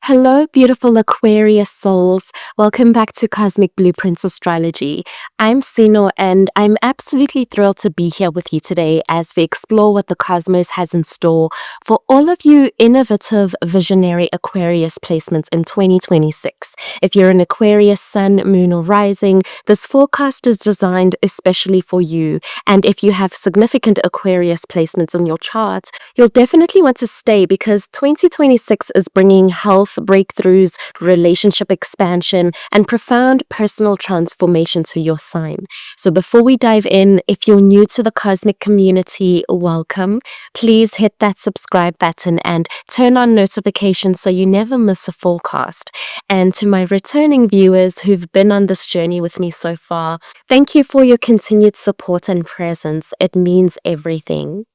Hello, beautiful Aquarius souls. Welcome back to Cosmic Blueprints Astrology. I'm Sino, and I'm absolutely thrilled to be here with you today as we explore what the cosmos has in store for all of you innovative, visionary Aquarius placements in 2026. If you're an Aquarius Sun, Moon, or Rising, this forecast is designed especially for you. And if you have significant Aquarius placements on your chart, you'll definitely want to stay because 2026 is bringing health breakthroughs, relationship expansion, and profound personal transformation to your sign. So before we dive in, if you're new to the cosmic community, welcome. Please hit that subscribe button and turn on notifications so you never miss a forecast. And to my returning viewers who've been on this journey with me so far, thank you for your continued support and presence. It means everything.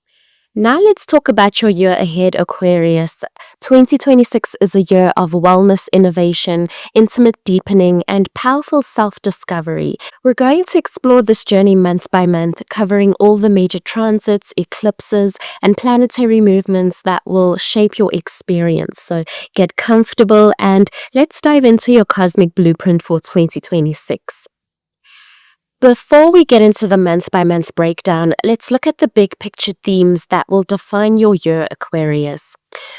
Now let's talk about your year ahead, Aquarius. 2026 is a year of wellness, innovation, intimate deepening, and powerful self-discovery. We're going to explore this journey month by month, covering all the major transits, eclipses, and planetary movements that will shape your experience. So get comfortable and let's dive into your cosmic blueprint for 2026. Before we get into the month-by-month breakdown, let's look at the big picture themes that will define your year, Aquarius.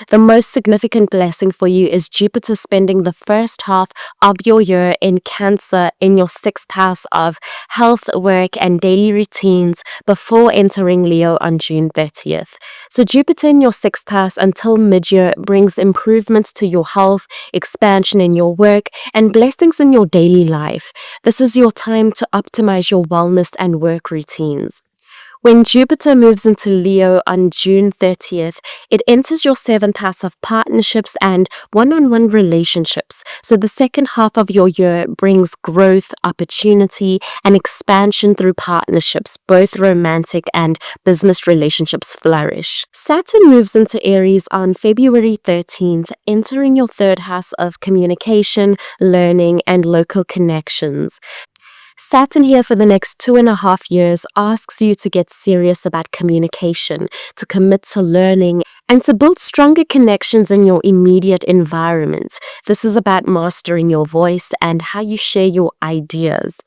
The most significant blessing for you is Jupiter spending the first half of your year in Cancer in your 6th house of health, work, and daily routines before entering Leo on June 30th. So Jupiter in your 6th house until mid-year brings improvements to your health, expansion in your work, and blessings in your daily life. This is your time to optimize your wellness and work routines. When Jupiter moves into Leo on June 30th, it enters your 7th house of partnerships and one-on-one relationships. So the second half of your year brings growth, opportunity, and expansion through partnerships. Both romantic and business relationships flourish. Saturn moves into Aries on February 13th, entering your 3rd house of communication, learning, and local connections. Saturn here for the next 2.5 years asks you to get serious about communication, to commit to learning, and to build stronger connections in your immediate environment. This is about mastering your voice and how you share your ideas.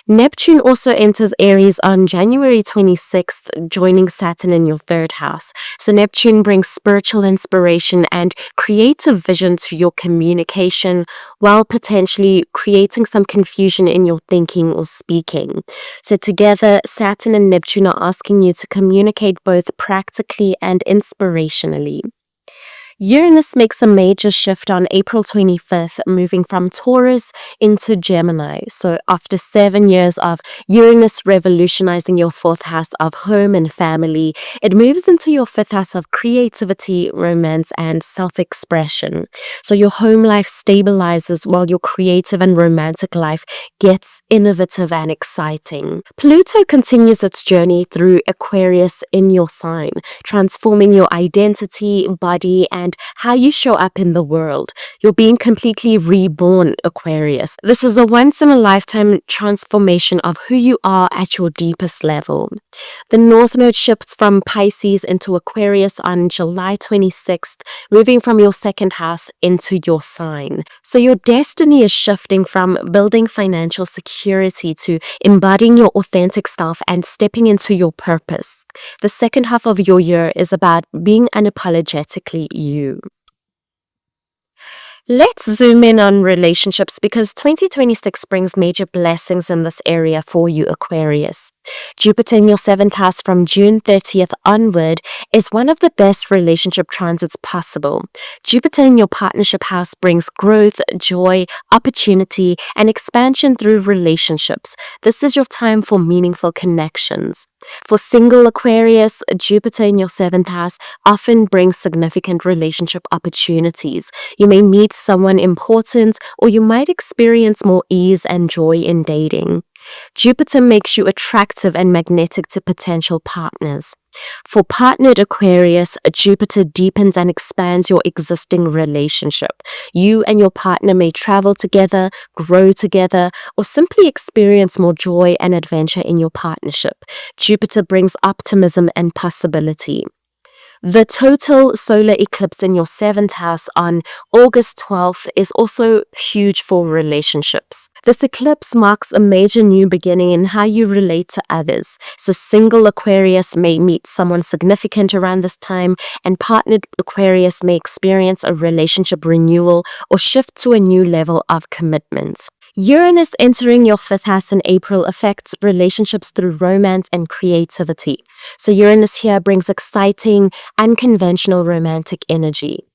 Neptune also enters Aries on January 26th, joining Saturn in your 3rd house. So Neptune brings spiritual inspiration and creative vision to your communication while potentially creating some confusion in your thinking or speaking. So together, Saturn and Neptune are asking you to communicate both practically and inspirationally. Uranus makes a major shift on April 25th, moving from Taurus into Gemini. So after 7 years of Uranus revolutionizing your 4th house of home and family, it moves into your 5th house of creativity, romance, and self-expression. So your home life stabilizes while your creative and romantic life gets innovative and exciting. Pluto continues its journey through Aquarius in your sign, transforming your identity, body, and how you show up in the world. You're being completely reborn, Aquarius. This is a once-in-a-lifetime transformation of who you are at your deepest level. The North Node shifts from Pisces into Aquarius on July 26th, moving from your 2nd house into your sign. So your destiny is shifting from building financial security to embodying your authentic self and stepping into your purpose. The second half of your year is about being unapologetically you. Let's zoom in on relationships because 2026 brings major blessings in this area for you, Aquarius. Jupiter in your 7th house from June 30th onward is one of the best relationship transits possible. Jupiter in your partnership house brings growth, joy, opportunity, and expansion through relationships. This is your time for meaningful connections. For single Aquarius, Jupiter in your 7th house often brings significant relationship opportunities. You may meet someone important, or you might experience more ease and joy in dating. Jupiter makes you attractive and magnetic to potential partners. For partnered Aquarius, Jupiter deepens and expands your existing relationship. You and your partner may travel together, grow together, or simply experience more joy and adventure in your partnership. Jupiter brings optimism and possibility. The total solar eclipse in your 7th house on August 12th is also huge for relationships. This eclipse marks a major new beginning in how you relate to others. So single Aquarius may meet someone significant around this time, and partnered Aquarius may experience a relationship renewal or shift to a new level of commitment. Uranus entering your 5th house in April affects relationships through romance and creativity. So Uranus here brings exciting, unconventional romantic energy.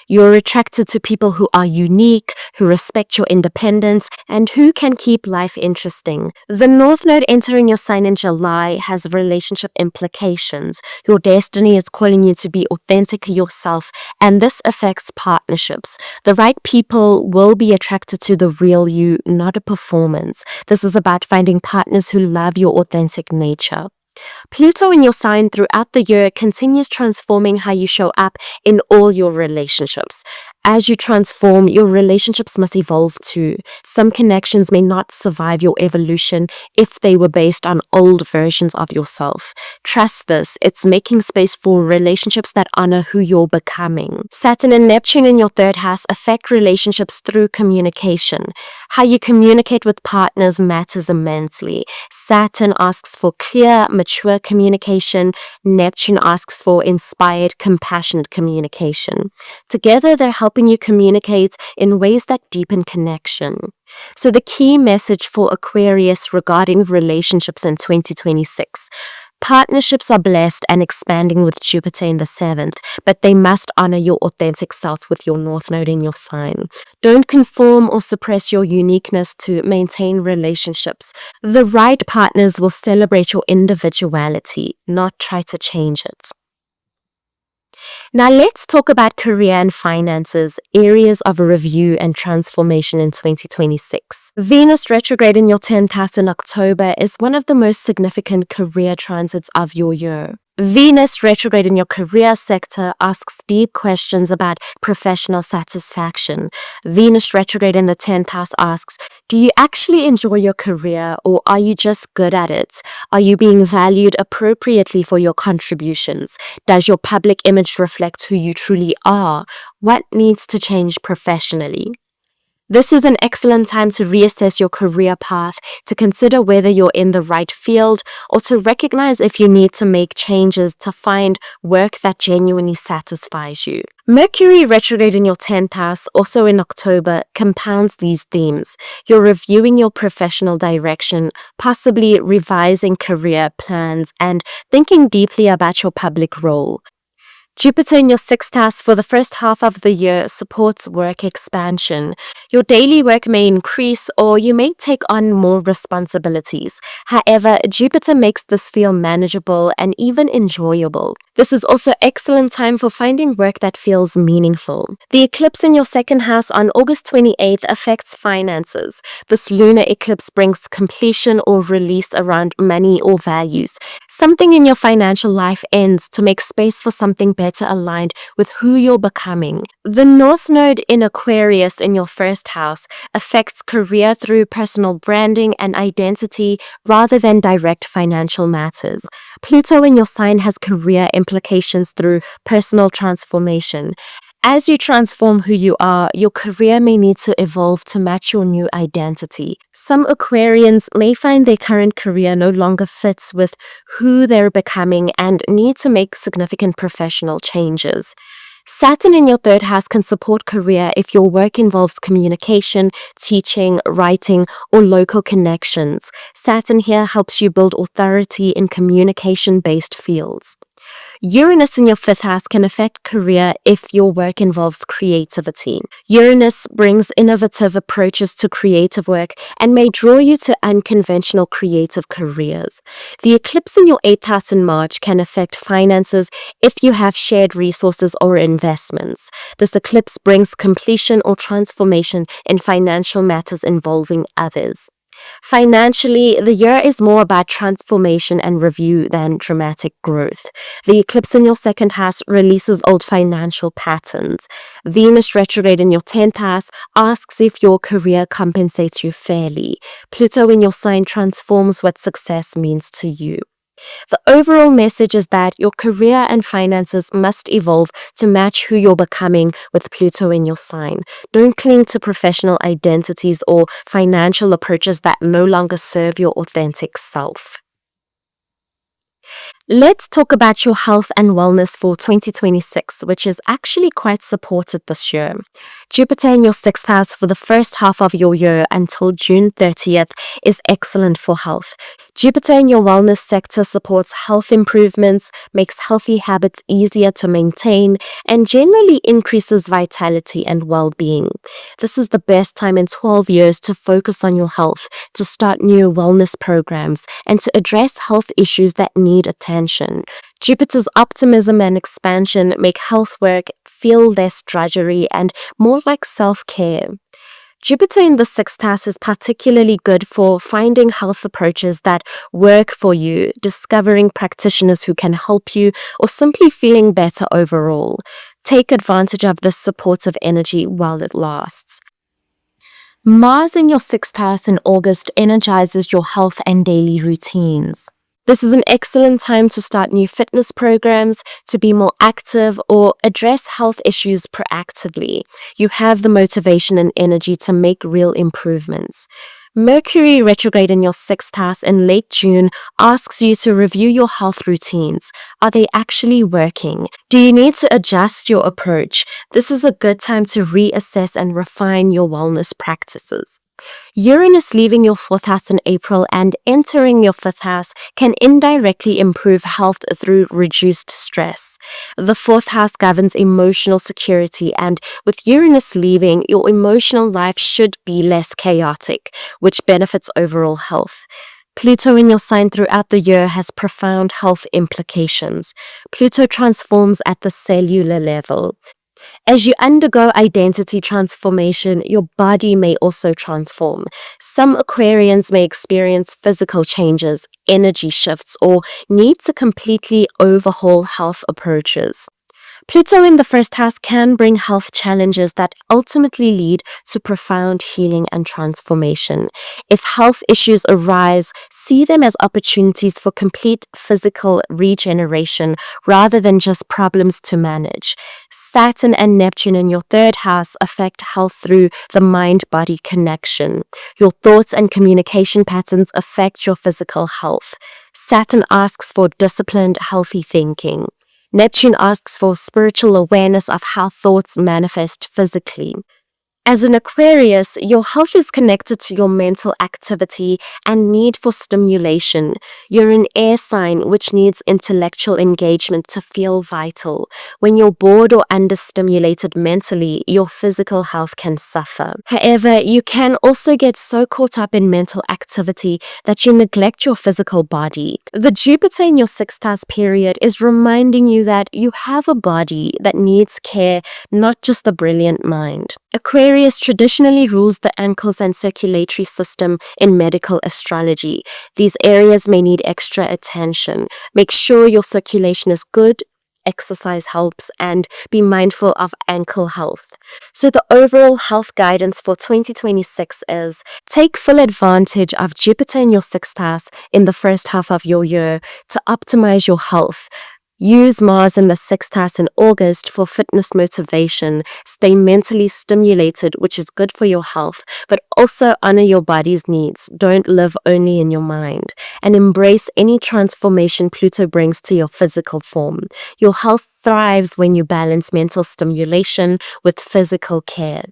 You're attracted to people who are unique, who respect your independence, and who can keep life interesting. The North Node entering your sign in July has relationship implications. Your destiny is calling you to be authentically yourself, and this affects partnerships. The right people will be attracted to the real you, not a performance. This is about finding partners who love your authentic nature. Pluto in your sign throughout the year continues transforming how you show up in all your relationships. As you transform, your relationships must evolve too. Some connections may not survive your evolution if they were based on old versions of yourself. Trust this, it's making space for relationships that honor who you're becoming. Saturn and Neptune in your 3rd house affect relationships through communication. How you communicate with partners matters immensely. Saturn asks for clear, mature communication. Neptune asks for inspired, compassionate communication. Together, they're helping you communicate in ways that deepen connection. So the key message for Aquarius regarding relationships in 2026. Partnerships are blessed and expanding with Jupiter in the 7th, but they must honor your authentic self with your North Node in your sign. Don't conform or suppress your uniqueness to maintain relationships. The right partners will celebrate your individuality, not try to change it. Now let's talk about career and finances, areas of review and transformation in 2026. Venus retrograde in your 10th house in October is one of the most significant career transits of your year. Venus retrograde in your career sector asks deep questions about professional satisfaction. Venus retrograde in the 10th house asks, do you actually enjoy your career, or are you just good at it? Are you being valued appropriately for your contributions? Does your public image reflect who you truly are? What needs to change professionally? This is an excellent time to reassess your career path, to consider whether you're in the right field, or to recognize if you need to make changes to find work that genuinely satisfies you. Mercury retrograde in your 10th house, also in October, compounds these themes. You're reviewing your professional direction, possibly revising career plans, and thinking deeply about your public role. Jupiter in your 6th house for the first half of the year supports work expansion. Your daily work may increase, or you may take on more responsibilities. However, Jupiter makes this feel manageable and even enjoyable. This is also an excellent time for finding work that feels meaningful. The eclipse in your 2nd house on August 28th affects finances. This lunar eclipse brings completion or release around money or values. Something in your financial life ends to make space for something better aligned with who you're becoming. The North Node in Aquarius in your 1st house affects career through personal branding and identity rather than direct financial matters. Pluto in your sign has career implications through personal transformation. As you transform who you are, your career may need to evolve to match your new identity. Some Aquarians may find their current career no longer fits with who they're becoming and need to make significant professional changes. Saturn in your 3rd house can support career if your work involves communication, teaching, writing, or local connections. Saturn here helps you build authority in communication-based fields. Uranus in your 5th house can affect career if your work involves creativity. Uranus brings innovative approaches to creative work and may draw you to unconventional creative careers. The eclipse in your 8th house in March can affect finances if you have shared resources or investments. This eclipse brings completion or transformation in financial matters involving others. Financially, the year is more about transformation and review than dramatic growth. The eclipse in your 2nd house releases old financial patterns. Venus retrograde in your 10th house asks if your career compensates you fairly. Pluto in your sign transforms what success means to you. The overall message is that your career and finances must evolve to match who you're becoming with Pluto in your sign. Don't cling to professional identities or financial approaches that no longer serve your authentic self. Let's talk about your health and wellness for 2026, which is actually quite supported this year. Jupiter in your sixth house for the first half of your year until June 30th is excellent for health. Jupiter in your wellness sector supports health improvements, makes healthy habits easier to maintain, and generally increases vitality and well-being. This is the best time in 12 years to focus on your health, to start new wellness programs, and to address health issues that need attention. Jupiter's optimism and expansion make health work feel less drudgery and more like self-care. Jupiter in the sixth house is particularly good for finding health approaches that work for you, discovering practitioners who can help you, or simply feeling better overall. Take advantage of this supportive energy while it lasts. Mars in your sixth house in August energizes your health and daily routines. This is an excellent time to start new fitness programs, to be more active, or address health issues proactively. You have the motivation and energy to make real improvements. Mercury retrograde in your sixth house in late June asks you to review your health routines. Are they actually working? Do you need to adjust your approach? This is a good time to reassess and refine your wellness practices. Uranus leaving your fourth house in April and entering your fifth house can indirectly improve health through reduced stress. The fourth house governs emotional security, and with Uranus leaving, your emotional life should be less chaotic, which benefits overall health. Pluto in your sign throughout the year has profound health implications. Pluto transforms at the cellular level. As you undergo identity transformation, your body may also transform. Some Aquarians may experience physical changes, energy shifts, or need to completely overhaul health approaches. Pluto in the first house can bring health challenges that ultimately lead to profound healing and transformation. If health issues arise, see them as opportunities for complete physical regeneration rather than just problems to manage. Saturn and Neptune in your third house affect health through the mind-body connection. Your thoughts and communication patterns affect your physical health. Saturn asks for disciplined, healthy thinking. Neptune asks for spiritual awareness of how thoughts manifest physically. As an Aquarius, your health is connected to your mental activity and need for stimulation. You're an air sign which needs intellectual engagement to feel vital. When you're bored or understimulated mentally, your physical health can suffer. However, you can also get so caught up in mental activity that you neglect your physical body. The Jupiter in your sixth house period is reminding you that you have a body that needs care, not just a brilliant mind. Aquarius traditionally rules the ankles and circulatory system in medical astrology. These areas may need extra attention. Make sure your circulation is good, exercise helps, and be mindful of ankle health. So the overall health guidance for 2026 is take full advantage of Jupiter in your sixth house in the first half of your year to optimize your health. Use Mars in the sixth house in August for fitness motivation. Stay mentally stimulated, which is good for your health, but also honor your body's needs. Don't live only in your mind. And embrace any transformation Pluto brings to your physical form. Your health thrives when you balance mental stimulation with physical care.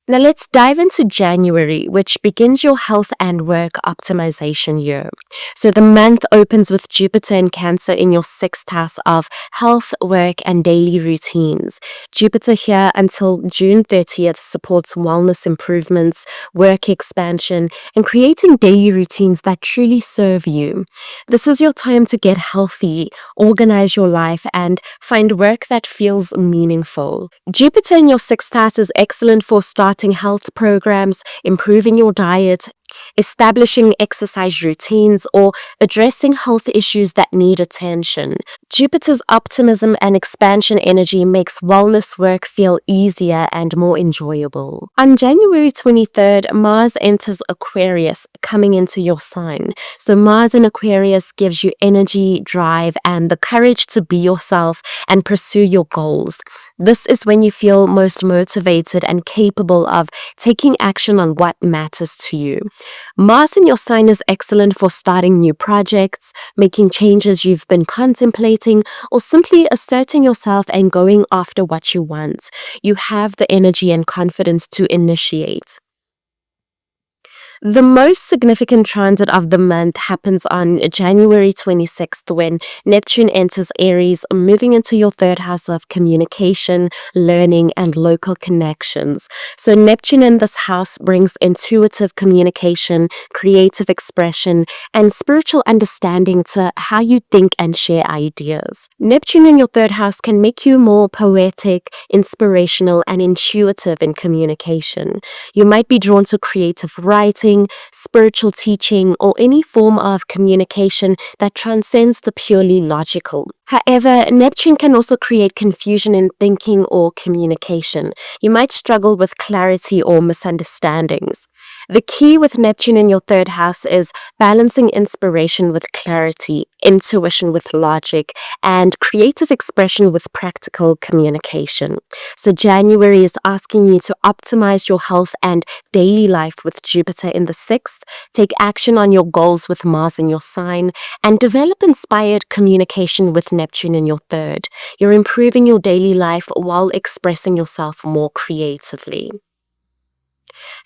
Now let's dive into January, which begins your health and work optimization year. So the month opens with Jupiter in Cancer in your sixth house of health, work, and daily routines. Jupiter here until June 30th supports wellness improvements, work expansion, and creating daily routines that truly serve you. This is your time to get healthy, organize your life, and find work that feels meaningful. Jupiter in your sixth house is excellent for starting health programs, improving your diet, establishing exercise routines, or addressing health issues that need attention. Jupiter's optimism and expansion energy makes wellness work feel easier and more enjoyable. On January 23rd, Mars enters Aquarius, coming into your sign. So Mars in Aquarius gives you energy, drive, and the courage to be yourself and pursue your goals. This is when you feel most motivated and capable of taking action on what matters to you. Mars in your sign is excellent for starting new projects, making changes you've been contemplating, or simply asserting yourself and going after what you want. You have the energy and confidence to initiate. The most significant transit of the month happens on January 26th when Neptune enters Aries, moving into your third house of communication, learning, and local connections. So Neptune in this house brings intuitive communication, creative expression, and spiritual understanding to how you think and share ideas. Neptune in your third house can make you more poetic, inspirational, and intuitive in communication. You might be drawn to creative writing, spiritual teaching, or any form of communication that transcends the purely logical. However, Neptune can also create confusion in thinking or communication. You might struggle with clarity or misunderstandings. The key with Neptune in your third house is balancing inspiration with clarity, intuition with logic, and creative expression with practical communication. So January is asking you to optimize your health and daily life with Jupiter in the 6th, take action on your goals with Mars in your sign, and develop inspired communication with Neptune in your third. You're improving your daily life while expressing yourself more creatively.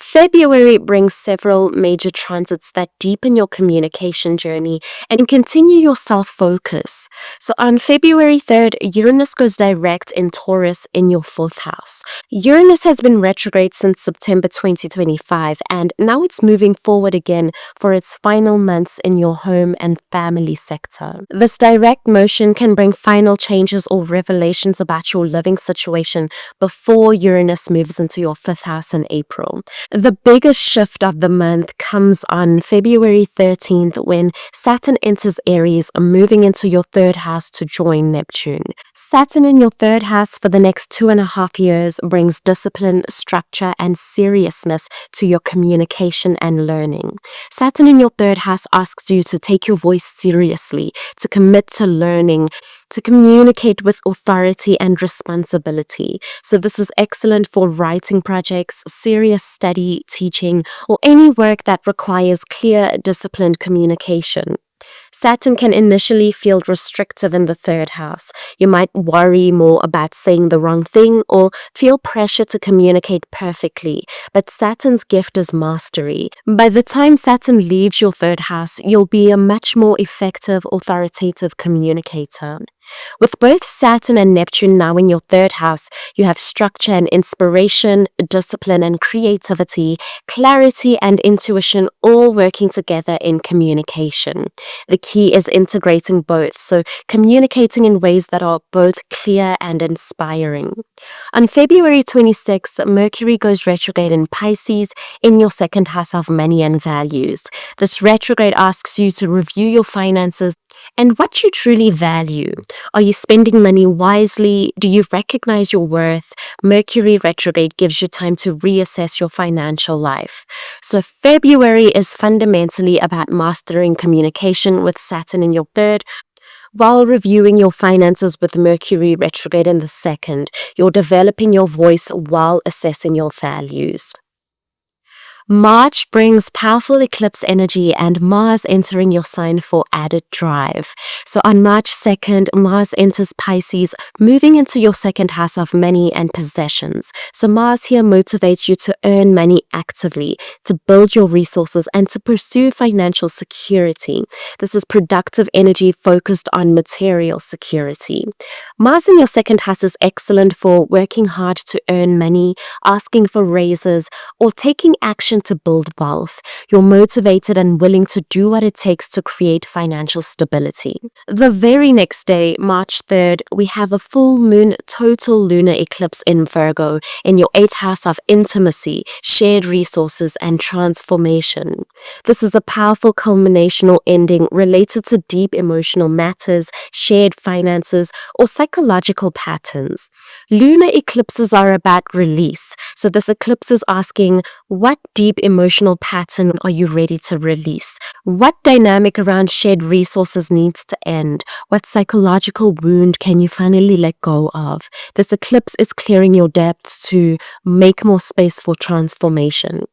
February brings several major transits that deepen your communication journey and continue your self-focus. So on February 3rd, Uranus goes direct in Taurus in your 4th house. Uranus has been retrograde since September 2025, and now it's moving forward again for its final months in your home and family sector. This direct motion can bring final changes or revelations about your living situation before Uranus moves into your 5th house in April. The biggest shift of the month comes on February 13th when Saturn enters Aries, moving into your 3rd house to join Neptune. Saturn in your 3rd house for the next 2.5 years brings discipline, structure, and seriousness to your communication and learning. Saturn in your 3rd house asks you to take your voice seriously, to commit to learning, to communicate with authority and responsibility. So this is excellent for writing projects, serious study, teaching, or any work that requires clear, disciplined communication. Saturn can initially feel restrictive in the 3rd house. You might worry more about saying the wrong thing or feel pressure to communicate perfectly, but Saturn's gift is mastery. By the time Saturn leaves your 3rd house, you'll be a much more effective, authoritative communicator. With both Saturn and Neptune now in your 3rd house, you have structure and inspiration, discipline and creativity, clarity and intuition all working together in communication. The key is integrating both, so communicating in ways that are both clear and inspiring. On February 26th, Mercury goes retrograde in Pisces in your 2nd house of money and values. This retrograde asks you to review your finances and what you truly value. Are you spending money wisely? Do you recognize your worth? Mercury retrograde gives you time to reassess your financial life. So February is fundamentally about mastering communication with Saturn in your 3rd, while reviewing your finances with Mercury retrograde in the 2nd. You're developing your voice while assessing your values. March brings powerful eclipse energy and Mars entering your sign for added drive. So on March 2nd, Mars enters Pisces, moving into your 2nd house of money and possessions. So Mars here motivates you to earn money actively, to build your resources, and to pursue financial security. This is productive energy focused on material security. Mars in your 2nd house is excellent for working hard to earn money, asking for raises, or taking action ambition to build wealth. You're motivated and willing to do what it takes to create financial stability. The very next day, March 3rd, we have a full moon total lunar eclipse in Virgo in your 8th house of intimacy, shared resources, and transformation. This is a powerful culmination or ending related to deep emotional matters, shared finances, or psychological patterns. Lunar eclipses are about release. So this eclipse is asking, what deep emotional pattern are you ready to release? What dynamic around shared resources needs to end? What psychological wound can you finally let go of? This eclipse is clearing your depths to make more space for transformation.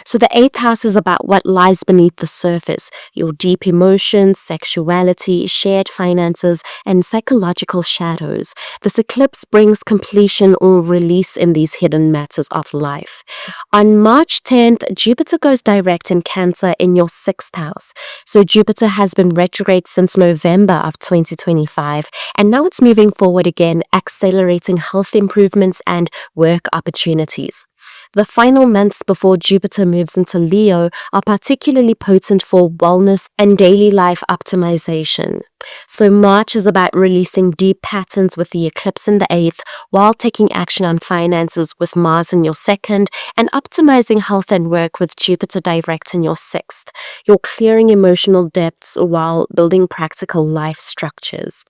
So the 8th house is about what lies beneath the surface, your deep emotions, sexuality, shared finances, and psychological shadows. This eclipse brings completion or release in these hidden matters of life. On March 10th, Jupiter goes direct in Cancer in your 6th house. So Jupiter has been retrograde since November of 2025, and now it's moving forward again, accelerating health improvements and work opportunities. The final months before Jupiter moves into Leo are particularly potent for wellness and daily life optimization. So March is about releasing deep patterns with the eclipse in the 8th, while taking action on finances with Mars in your 2nd, and optimizing health and work with Jupiter direct in your 6th. You're clearing emotional depths while building practical life structures.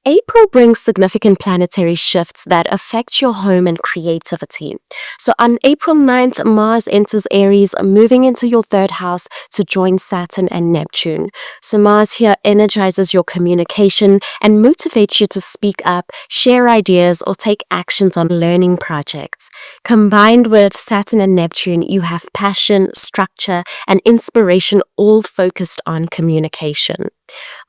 April brings significant planetary shifts that affect your home and creativity. So on April 9th, Mars enters Aries, moving into your 3rd house to join Saturn and Neptune. So Mars here energizes your communication and motivates you to speak up, share ideas, or take actions on learning projects. Combined with Saturn and Neptune, you have passion, structure, and inspiration all focused on communication.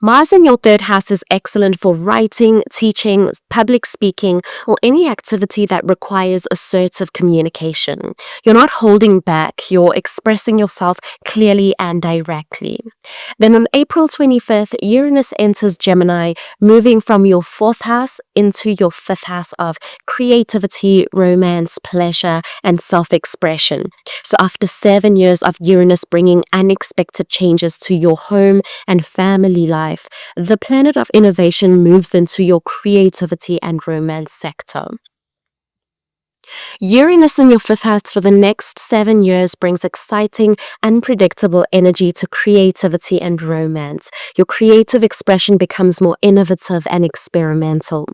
Mars in your 3rd house is excellent for writing, teaching, public speaking, or any activity that requires assertive communication. You're not holding back, you're expressing yourself clearly and directly. Then on April 25th, Uranus enters Gemini, moving from your 4th house into your 5th house of creativity, romance, pleasure, and self-expression. So after 7 years of Uranus bringing unexpected changes to your home and family life, the planet of innovation moves into your creativity and romance sector. Uranus in your 5th house for the next 7 years brings exciting, unpredictable energy to creativity and romance. Your creative expression becomes more innovative and experimental.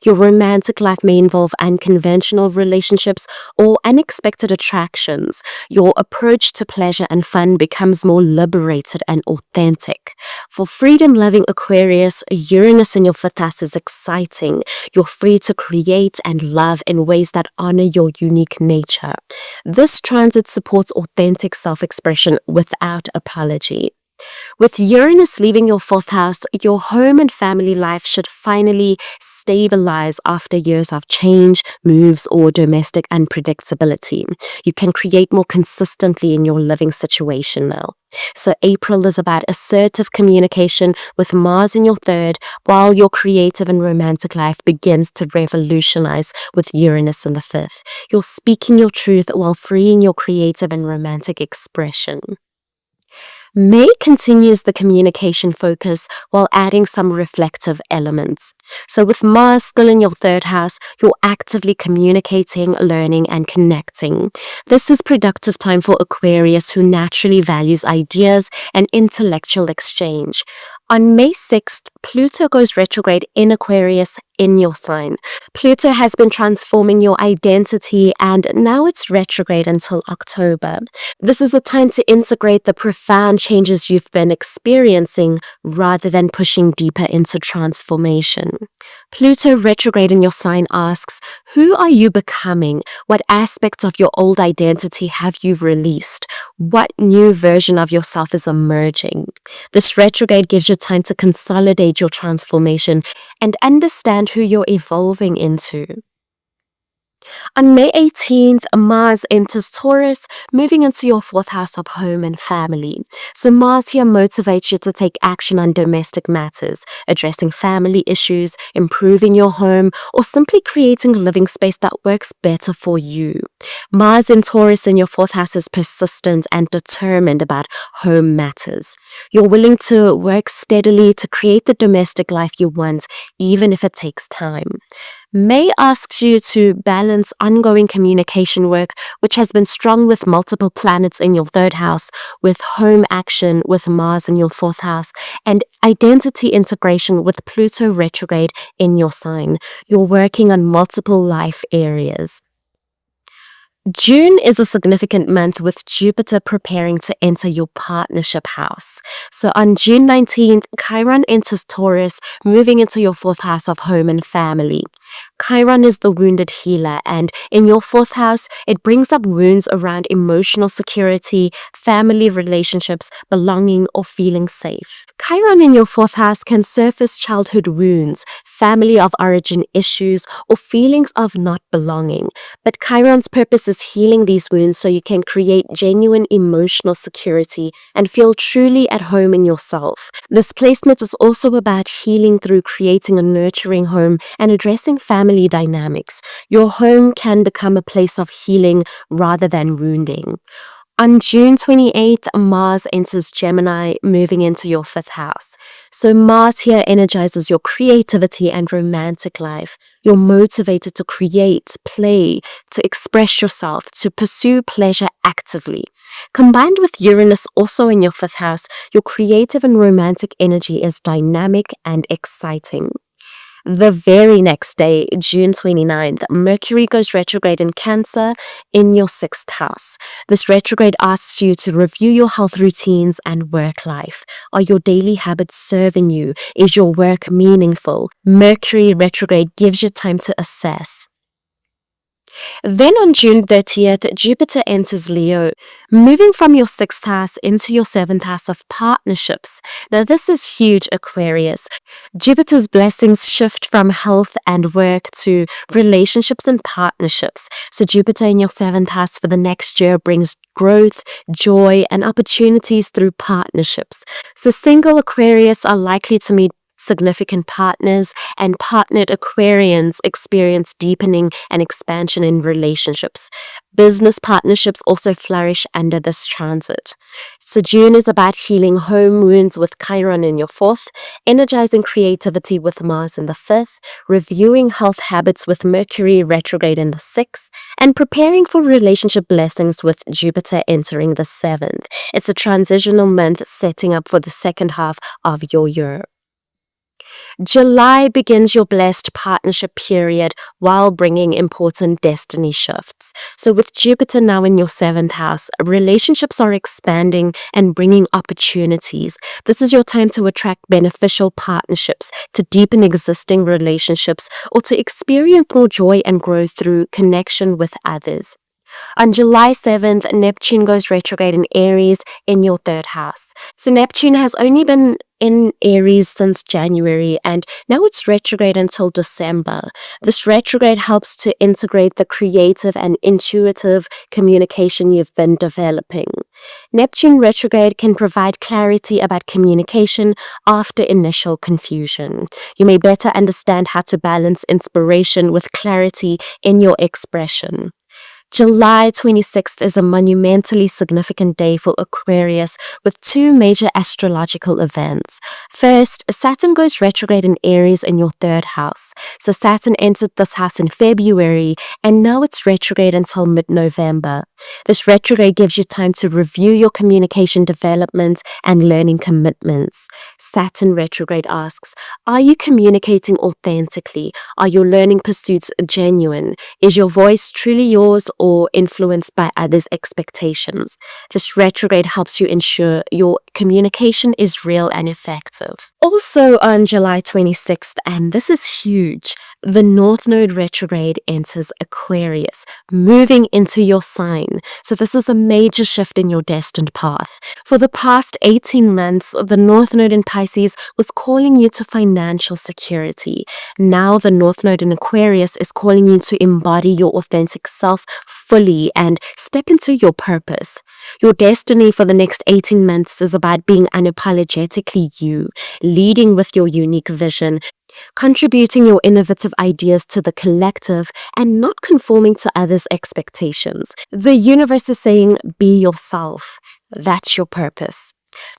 Your romantic life may involve unconventional relationships or unexpected attractions. Your approach to pleasure and fun becomes more liberated and authentic. For freedom-loving Aquarius, Uranus in your 5th house is exciting. You're free to create and love in ways that honor your unique nature. This transit supports authentic self-expression without apology. With Uranus leaving your 4th house, your home and family life should finally stabilize after years of change, moves, or domestic unpredictability. You can create more consistently in your living situation now. So April is about assertive communication with Mars in your 3rd, while your creative and romantic life begins to revolutionize with Uranus in the 5th. You're speaking your truth while freeing your creative and romantic expression. May continues the communication focus while adding some reflective elements. So with Mars still in your 3rd house, you're actively communicating, learning, and connecting. This is productive time for Aquarius, who naturally values ideas and intellectual exchange. On May 6th, Pluto goes retrograde in Aquarius in your sign. Pluto has been transforming your identity, and now it's retrograde until October. This is the time to integrate the profound changes you've been experiencing rather than pushing deeper into transformation. Pluto retrograde in your sign asks, who are you becoming? What aspects of your old identity have you released? What new version of yourself is emerging? This retrograde gives you time to consolidate your transformation and understand who you're evolving into. On May 18th, Mars enters Taurus, moving into your fourth house of home and family. So Mars here motivates you to take action on domestic matters, addressing family issues, improving your home, or simply creating a living space that works better for you. Mars in Taurus in your fourth house is persistent and determined about home matters. You're willing to work steadily to create the domestic life you want, even if it takes time. May asks you to balance ongoing communication work, which has been strong with multiple planets in your third house, with home action with Mars in your fourth house, and identity integration with Pluto retrograde in your sign. You're working on multiple life areas. June is a significant month with Jupiter preparing to enter your partnership house. So on June 19th, Chiron enters Taurus, moving into your fourth house of home and family. Chiron is the wounded healer, and in your fourth house, it brings up wounds around emotional security, family relationships, belonging, or feeling safe. Chiron in your fourth house can surface childhood wounds, family of origin issues, or feelings of not belonging. But Chiron's purpose is healing these wounds so you can create genuine emotional security and feel truly at home in yourself. This placement is also about healing through creating a nurturing home and addressing family dynamics. Your home can become a place of healing rather than wounding. On June 28th, Mars enters Gemini, moving into your fifth house. So Mars here energizes your creativity and romantic life. You're motivated to create, play, to express yourself, to pursue pleasure actively. Combined with Uranus also in your fifth house, your creative and romantic energy is dynamic and exciting. The very next day, June 29th, Mercury goes retrograde in Cancer in your sixth house. This retrograde asks you to review your health routines and work life. Are your daily habits serving you? Is your work meaningful? Mercury retrograde gives you time to assess. Then on June 30th, Jupiter enters Leo, moving from your sixth house into your seventh house of partnerships. Now, this is huge, Aquarius. Jupiter's blessings shift from health and work to relationships and partnerships. So Jupiter in your seventh house for the next year brings growth, joy, and opportunities through partnerships. So single Aquarius are likely to meet significant partners, and partnered Aquarians experience deepening and expansion in relationships. Business partnerships also flourish under this transit. So June is about healing home wounds with Chiron in your fourth, energizing creativity with Mars in the fifth, reviewing health habits with Mercury retrograde in the sixth, and preparing for relationship blessings with Jupiter entering the seventh. It's a transitional month setting up for the second half of your year. July begins your blessed partnership period while bringing important destiny shifts. So with Jupiter now in your seventh house, relationships are expanding and bringing opportunities. This is your time to attract beneficial partnerships, to deepen existing relationships, or to experience more joy and growth through connection with others. On July 7th, Neptune goes retrograde in Aries in your third house. So Neptune has only been in Aries since January, and now it's retrograde until December. This retrograde helps to integrate the creative and intuitive communication you've been developing. Neptune retrograde can provide clarity about communication after initial confusion. You may better understand how to balance inspiration with clarity in your expression. July 26th is a monumentally significant day for Aquarius with two major astrological events. First, Saturn goes retrograde in Aries in your third house. So Saturn entered this house in February and now it's retrograde until mid-November. This retrograde gives you time to review your communication development and learning commitments. Saturn retrograde asks, are you communicating authentically? Are your learning pursuits genuine? Is your voice truly yours, or influenced by others' expectations. This retrograde helps you ensure your communication is real and effective. Also on July 26th, and this is huge, the North Node retrograde enters Aquarius, moving into your sign. So this is a major shift in your destined path. For the past 18 months, the North Node in Pisces was calling you to financial security. Now the North Node in Aquarius is calling you to embody your authentic self fully and step into your purpose. Your destiny for the next 18 months is about being unapologetically you, leading with your unique vision, contributing your innovative ideas to the collective, and not conforming to others' expectations. The universe is saying, be yourself. That's your purpose.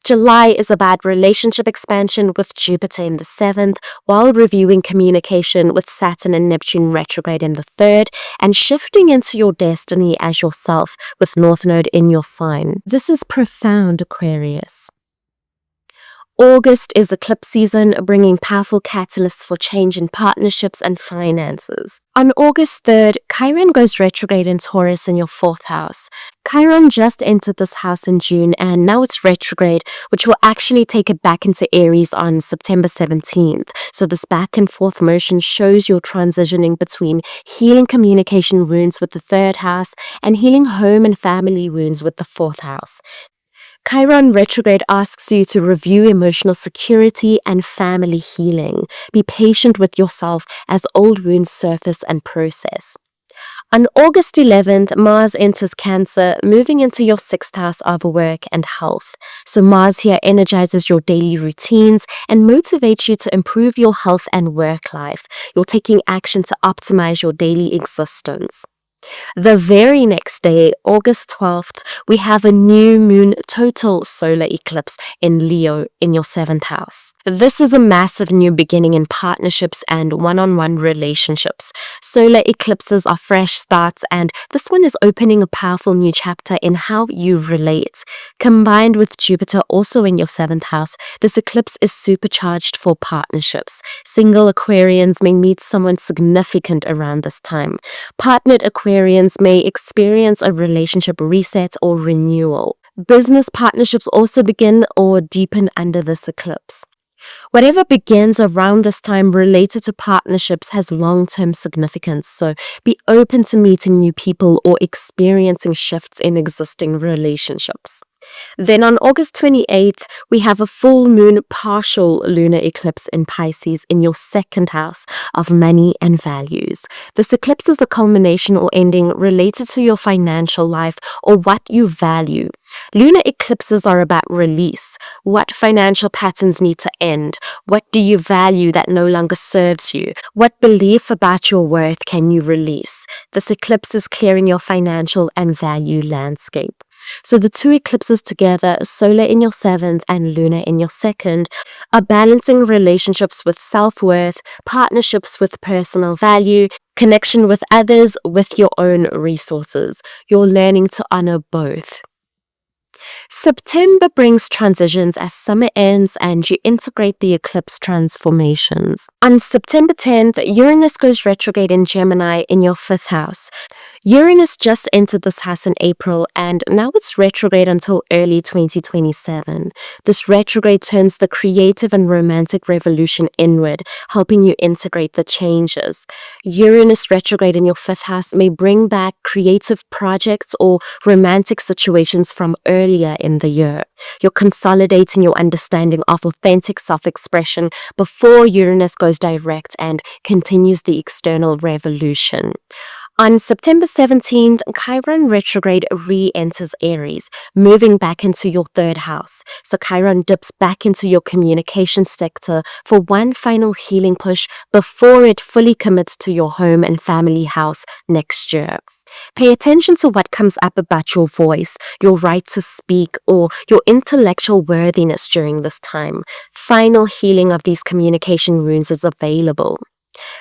July is about relationship expansion with Jupiter in the 7th, while reviewing communication with Saturn and Neptune retrograde in the 3rd, and shifting into your destiny as yourself with North Node in your sign. This is profound, Aquarius. August is eclipse season, bringing powerful catalysts for change in partnerships and finances. On August 3rd, Chiron goes retrograde in Taurus in your 4th house. Chiron just entered this house in June, and now it's retrograde, which will actually take it back into Aries on September 17th. So this back and forth motion shows you're transitioning between healing communication wounds with the 3rd house and healing home and family wounds with the 4th house. Chiron retrograde asks you to review emotional security and family healing. Be patient with yourself as old wounds surface and process. On August 11th, Mars enters Cancer, moving into your 6th house of work and health. So Mars here energizes your daily routines and motivates you to improve your health and work life. You're taking action to optimize your daily existence. The very next day, August 12th, we have a new moon total solar eclipse in Leo in your 7th house. This is a massive new beginning in partnerships and one-on-one relationships. Solar eclipses are fresh starts, and this one is opening a powerful new chapter in how you relate. Combined with Jupiter also in your 7th house, this eclipse is supercharged for partnerships. Single Aquarians may meet someone significant around this time. Partnered Aquarians may experience a relationship reset or renewal. Business partnerships also begin or deepen under this eclipse. Whatever begins around this time related to partnerships has long-term significance, so be open to meeting new people or experiencing shifts in existing relationships. Then on August 28th, we have a full moon partial lunar eclipse in Pisces in your 2nd house of money and values. This eclipse is the culmination or ending related to your financial life or what you value. Lunar eclipses are about release. What financial patterns need to end? What do you value that no longer serves you? What belief about your worth can you release? This eclipse is clearing your financial and value landscape. So the two eclipses together, solar in your 7th and lunar in your 2nd, are balancing relationships with self-worth, partnerships with personal value, connection with others, with your own resources. You're learning to honor both. September brings transitions as summer ends and you integrate the eclipse transformations. On September 10th, Uranus goes retrograde in Gemini in your 5th house. Uranus just entered this house in April and now it's retrograde until early 2027. This retrograde turns the creative and romantic revolution inward, helping you integrate the changes. Uranus retrograde in your 5th house may bring back creative projects or romantic situations from earlier in the year. You're consolidating your understanding of authentic self-expression before Uranus goes direct and continues the external revolution. On September 17th, Chiron retrograde re-enters Aries, moving back into your 3rd house. So Chiron dips back into your communication sector for one final healing push before it fully commits to your home and family house next year. Pay attention to what comes up about your voice, your right to speak, or your intellectual worthiness during this time. Final healing of these communication wounds is available.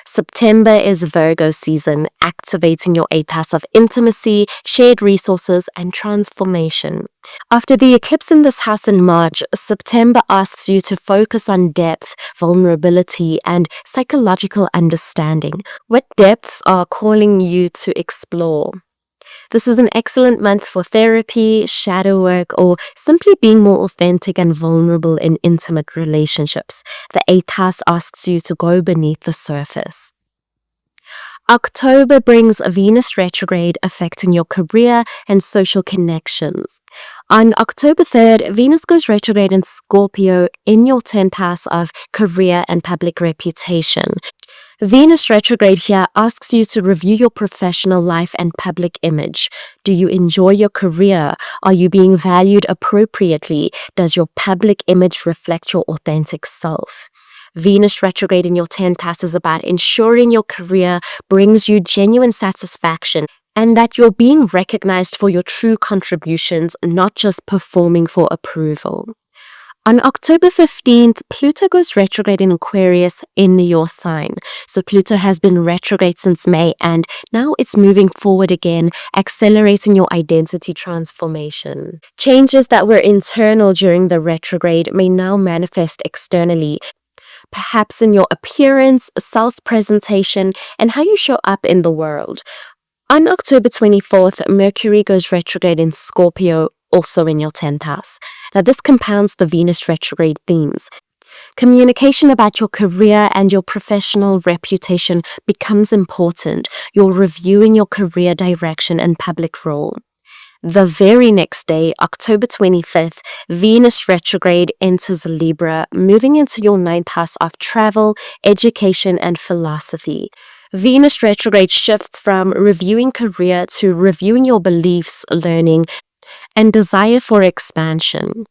September is Virgo season, activating your 8th house of intimacy, shared resources, and transformation. After the eclipse in this house in March, September asks you to focus on depth, vulnerability, and psychological understanding. What depths are calling you to explore? This is an excellent month for therapy, shadow work, or simply being more authentic and vulnerable in intimate relationships. The 8th house asks you to go beneath the surface. October brings a Venus retrograde affecting your career and social connections. On October 3rd, Venus goes retrograde in Scorpio in your 10th house of career and public reputation. Venus retrograde here asks you to review your professional life and public image. Do you enjoy your career? Are you being valued appropriately? Does your public image reflect your authentic self? Venus retrograde in your 10th house is about ensuring your career brings you genuine satisfaction and that you're being recognized for your true contributions, not just performing for approval. On October 15th, Pluto goes retrograde in Aquarius in your sign. So Pluto has been retrograde since May and now it's moving forward again, accelerating your identity transformation. Changes that were internal during the retrograde may now manifest externally, perhaps in your appearance, self-presentation, and how you show up in the world. On October 24th, Mercury goes retrograde in Scorpio, also in your 10th house. Now, this compounds the Venus retrograde themes. Communication about your career and your professional reputation becomes important. You're reviewing your career direction and public role. The very next day, October 25th, Venus retrograde enters Libra, moving into your 9th house of travel, education, and philosophy. Venus retrograde shifts from reviewing career to reviewing your beliefs, learning, and desire for expansion.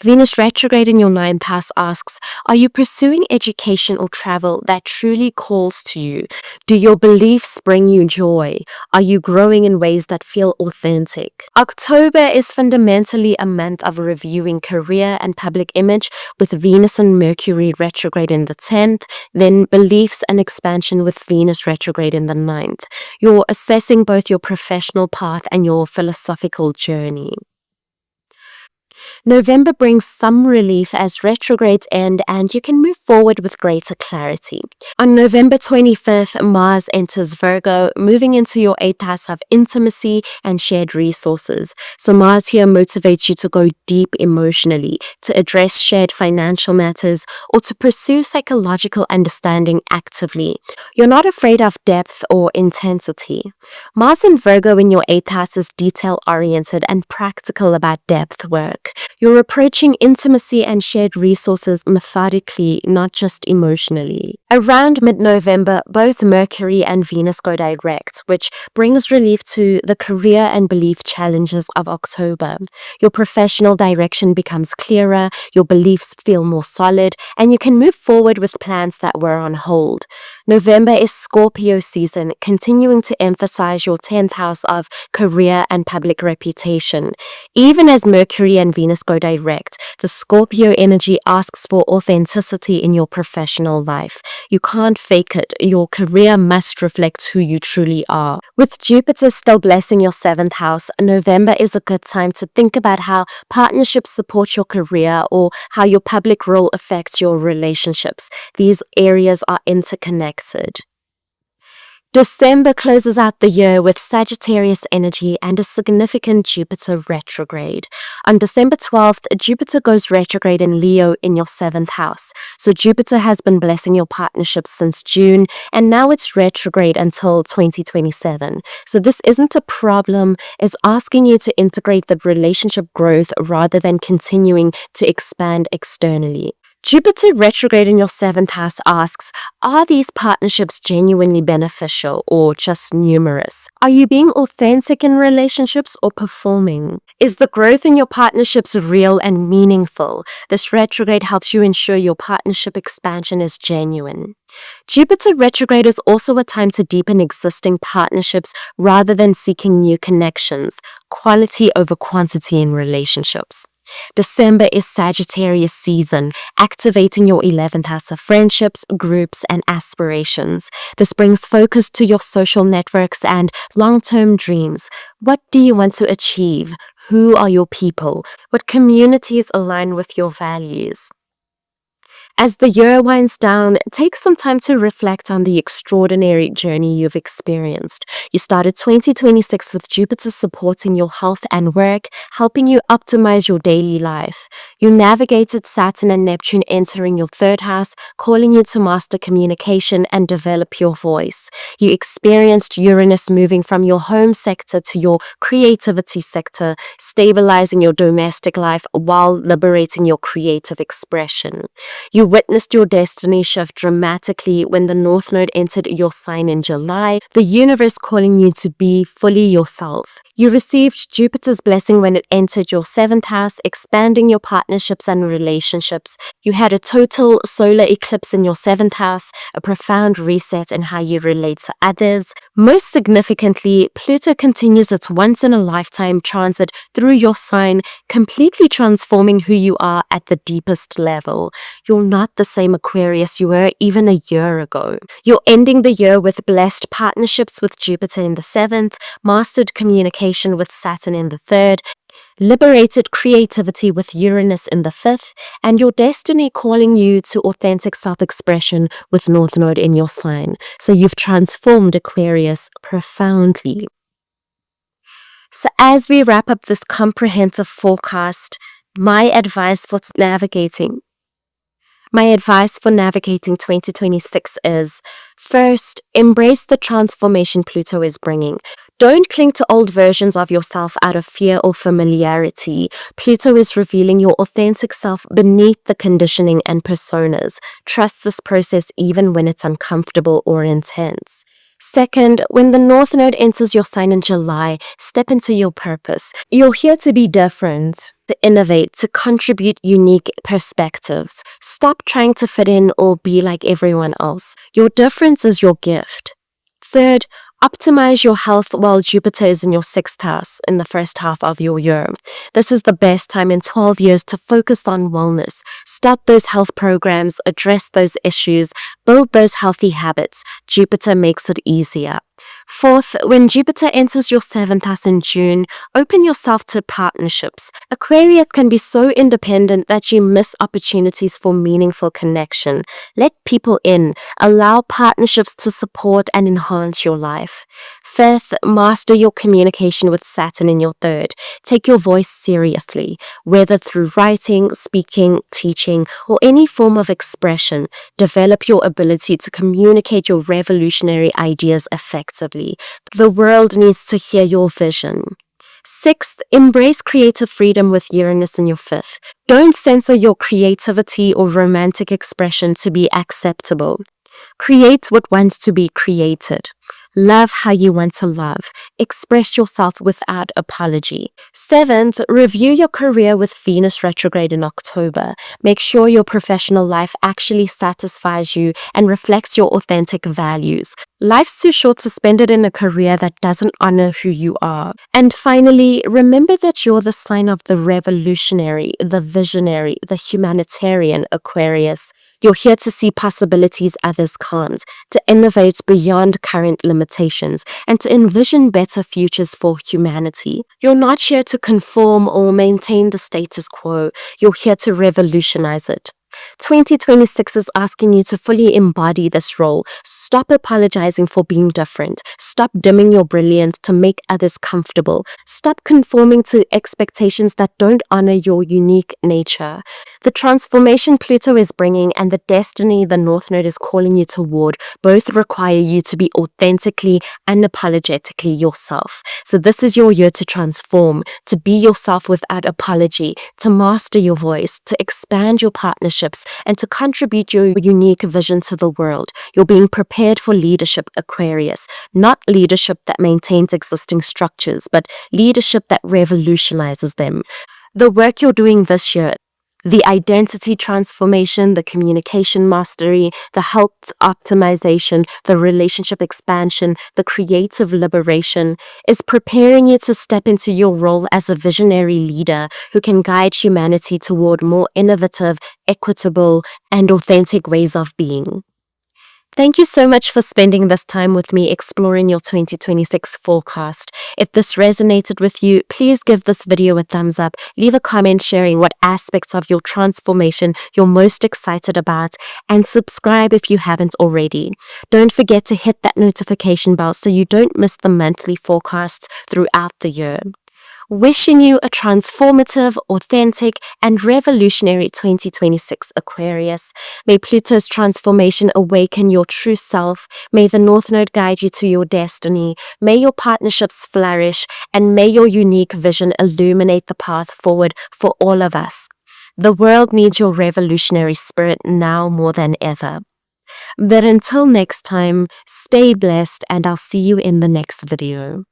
Venus retrograde in your 9th house asks, are you pursuing education or travel that truly calls to you? Do your beliefs bring you joy? Are you growing in ways that feel authentic? October is fundamentally a month of reviewing career and public image, with Venus and Mercury retrograde in the 10th, then beliefs and expansion with Venus retrograde in the 9th. You're assessing both your professional path and your philosophical journey. November brings some relief as retrogrades end and you can move forward with greater clarity. On November 25th, Mars enters Virgo, moving into your 8th house of intimacy and shared resources. So Mars here motivates you to go deep emotionally, to address shared financial matters, or to pursue psychological understanding actively. You're not afraid of depth or intensity. Mars in Virgo in your 8th house is detail-oriented and practical about depth work. You're approaching intimacy and shared resources methodically, not just emotionally. Around mid-November, both Mercury and Venus go direct, which brings relief to the career and belief challenges of October. Your professional direction becomes clearer, your beliefs feel more solid, and you can move forward with plans that were on hold. November is Scorpio season, continuing to emphasize your 10th house of career and public reputation. Even as Mercury and Venus go direct, the Scorpio energy asks for authenticity in your professional life. You can't fake it. Your career must reflect who you truly are. With Jupiter still blessing your 7th house, November is a good time to think about how partnerships support your career or how your public role affects your relationships. These areas are interconnected. December closes out the year with Sagittarius energy and a significant Jupiter retrograde. On December 12th, Jupiter goes retrograde in Leo in your 7th house. So Jupiter has been blessing your partnerships since June, and now it's retrograde until 2027. So this isn't a problem. It's asking you to integrate the relationship growth rather than continuing to expand externally. Jupiter retrograde in your 7th house asks, are these partnerships genuinely beneficial or just numerous? Are you being authentic in relationships or performing? Is the growth in your partnerships real and meaningful? This retrograde helps you ensure your partnership expansion is genuine. Jupiter retrograde is also a time to deepen existing partnerships rather than seeking new connections, quality over quantity in relationships. December is Sagittarius season, activating your 11th house of friendships, groups, and aspirations. This brings focus to your social networks and long-term dreams. What do you want to achieve? Who are your people? What communities align with your values? As the year winds down, take some time to reflect on the extraordinary journey you've experienced. You started 2026 with Jupiter supporting your health and work, helping you optimize your daily life. You navigated Saturn and Neptune entering your third house, calling you to master communication and develop your voice. You experienced Uranus moving from your home sector to your creativity sector, stabilizing your domestic life while liberating your creative expression. You witnessed your destiny shift dramatically when the North Node entered your sign in July, the universe calling you to be fully yourself. You received Jupiter's blessing when it entered your 7th house, expanding your partnerships and relationships. You had a total solar eclipse in your 7th house, a profound reset in how you relate to others. Most significantly, Pluto continues its once-in-a-lifetime transit through your sign, completely transforming who you are at the deepest level. You're not the same Aquarius you were even a year ago. You're ending the year with blessed partnerships with Jupiter in the 7th, mastered communication with Saturn in the 3rd, liberated creativity with Uranus in the 5th, and your destiny calling you to authentic self-expression with North Node in your sign. So you've transformed Aquarius profoundly. So as we wrap up this comprehensive forecast, my advice for navigating 2026 is, first, embrace the transformation Pluto is bringing. Don't cling to old versions of yourself out of fear or familiarity. Pluto is revealing your authentic self beneath the conditioning and personas. Trust this process even when it's uncomfortable or intense. Second, when the North Node enters your sign in July, step into your purpose. You're here to be different, to innovate, to contribute unique perspectives. Stop trying to fit in or be like everyone else. Your difference is your gift. Third, optimize your health while Jupiter is in your 6th house in the first half of your year. This is the best time in 12 years to focus on wellness. Start those health programs, address those issues, build those healthy habits. Jupiter makes it easier. Fourth, when Jupiter enters your 7th house in June, open yourself to partnerships. Aquarius can be so independent that you miss opportunities for meaningful connection. Let people in. Allow partnerships to support and enhance your life. Fifth, master your communication with Saturn in your 3rd. Take your voice seriously, whether through writing, speaking, teaching, or any form of expression. Develop your ability to communicate your revolutionary ideas effectively. The world needs to hear your vision. Sixth, embrace creative freedom with Uranus in your 5th. Don't censor your creativity or romantic expression to be acceptable. Create what wants to be created. Love how you want to love. Express yourself without apology. Seventh, review your career with Venus retrograde in October. Make sure your professional life actually satisfies you and reflects your authentic values. Life's too short to spend it in a career that doesn't honor who you are. And finally, remember that you're the sign of the revolutionary, the visionary, the humanitarian Aquarius. You're here to see possibilities others can't, to innovate beyond current limitations, and to envision better futures for humanity. You're not here to conform or maintain the status quo. You're here to revolutionize it. 2026 is asking you to fully embody this role. Stop apologizing for being different. Stop dimming your brilliance to make others comfortable. Stop conforming to expectations that don't honor your unique nature. The transformation Pluto is bringing and the destiny the North Node is calling you toward both require you to be authentically, unapologetically yourself. So this is your year to transform, to be yourself without apology, to master your voice, to expand your partnership, and to contribute your unique vision to the world. You're being prepared for leadership, Aquarius. Not leadership that maintains existing structures, but leadership that revolutionizes them. The work you're doing this year, the identity transformation, the communication mastery, the health optimization, the relationship expansion, the creative liberation, is preparing you to step into your role as a visionary leader who can guide humanity toward more innovative, equitable, and authentic ways of being. Thank you so much for spending this time with me exploring your 2026 forecast. If this resonated with you, please give this video a thumbs up. Leave a comment sharing what aspects of your transformation you're most excited about, and subscribe if you haven't already. Don't forget to hit that notification bell so you don't miss the monthly forecasts throughout the year. Wishing you a transformative, authentic, and revolutionary 2026, Aquarius. May Pluto's transformation awaken your true self. May the North Node guide you to your destiny. May your partnerships flourish, and may your unique vision illuminate the path forward for all of us. The world needs your revolutionary spirit now more than ever. But until next time, stay blessed, and I'll see you in the next video.